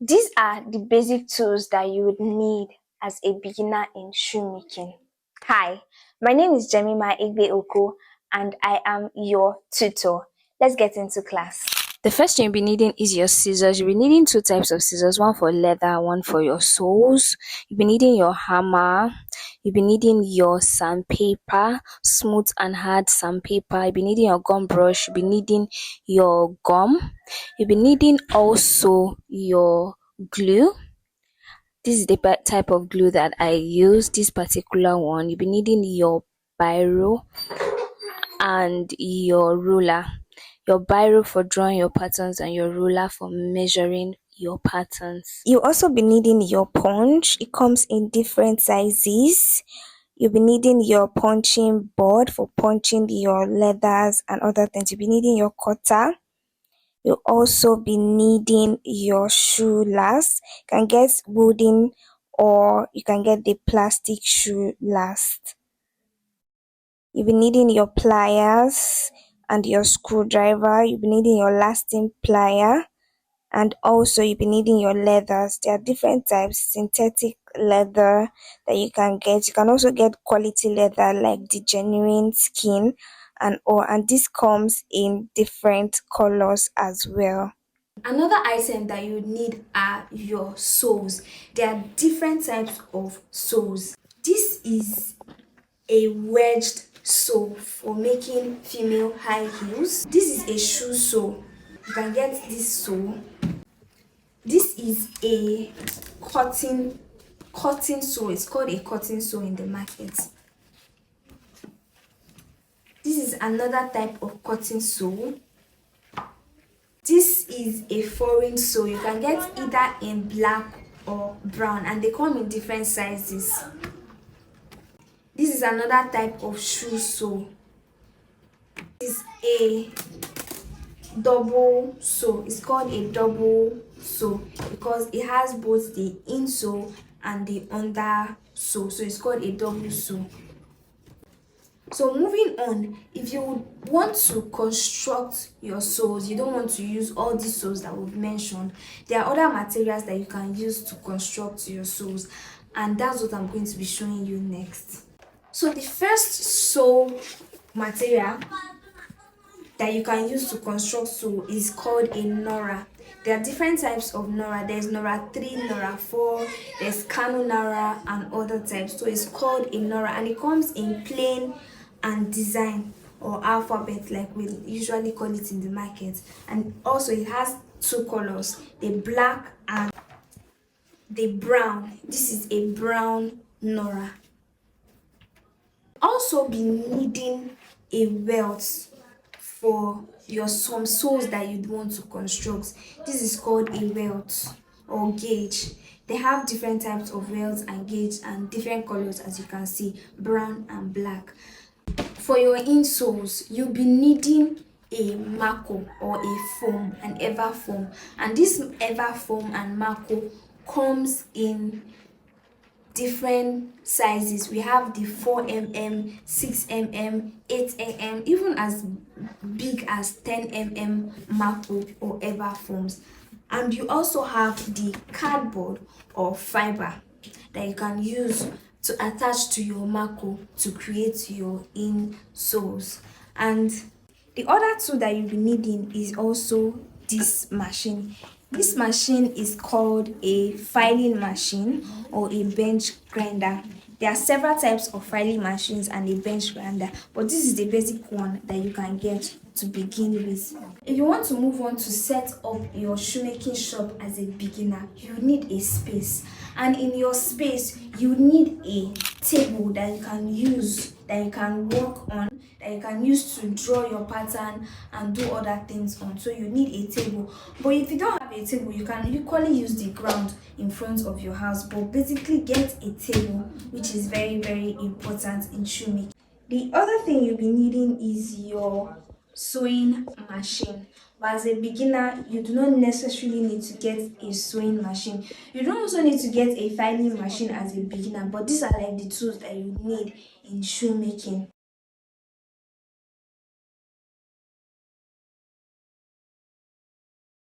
These are the basic tools that you would need as a beginner in shoemaking. Hi, my name is Jemima Oko and I am your tutor. Let's get into class. The first thing you'll be needing is your scissors. You'll be needing two types of scissors, one for leather, one for your soles. You'll be needing your hammer. You'll be needing your sandpaper, smooth and hard sandpaper. You'll be needing your gum brush. You'll be needing your gum. You'll be needing also your glue. This is the type of glue that I use, this particular one. You'll be needing your biro and your ruler. Your biro for drawing your patterns and your ruler for measuring your patterns. You'll also be needing your punch. It comes in different sizes. You'll be needing your punching board for punching your leathers and other things. You'll be needing your cutter. You'll also be needing your shoe last. You can get wooden or you can get the plastic shoe last. You'll be needing your pliers and your screwdriver. You'll be needing your lasting plier, and also you'll be needing your leathers. There are different types: synthetic leather that you can get. You can also get quality leather like the genuine skin and this comes in different colors as well. Another item that you need are your soles. There are different types of soles. This is a wedged sole for making female high heels. This is a shoe sole. You can get this sole. This is a cotton sole. It's called a cotton sole in the market. This is another type of cotton sole. This is a foreign sole. You can get either in black or brown and they come in different sizes. This is another type of shoe sole. This is a double sole. It's called a double sole because it has both the insole and the under sole. So it's called a double sole. So moving on, if you want to construct your soles, you don't want to use all these soles that we've mentioned, there are other materials that you can use to construct your soles, and that's what I'm going to be showing you next. So the first sole material that you can use to construct sole is called a nora. There are different types of nora. There's nora 3, nora 4, there's cano nora and other types. So it's called a nora and it comes in plain and design or alphabet like we usually call it in the market. And also it has two colors, the black and the brown. This is a brown nora. Also be needing a welt for your some soles that you'd want to construct. This is called a welt or gauge. They have different types of welts and gauge and different colors, as you can see, brown and black. For your insoles, you'll be needing a marco or a foam, an ever foam, and this ever foam and marco comes in different sizes. We have the 4mm, 6mm, 8mm, even as big as 10mm marco or ever foams. And you also have the cardboard or fiber that you can use to attach to your marco to create your insoles. And the other tool that you'll be needing is also this machine. This machine is called a filing machine or a bench grinder. There are several types of filing machines and a bench grinder, but this is the basic one that you can get to begin with. If you want to move on to set up your shoemaking shop as a beginner, you need a space. And in your space, you need a table that you can use, that you can work on, that you can use to draw your pattern and do other things on. So you need a table. But if you don't have a table, you can equally use the ground in front of your house. But basically get a table, which is very, very important in shoemaking. The other thing you'll be needing is your sewing machine. But as a beginner, you do not necessarily need to get a sewing machine. You don't also need to get a filing machine as a beginner, but these are like the tools that you need in shoemaking.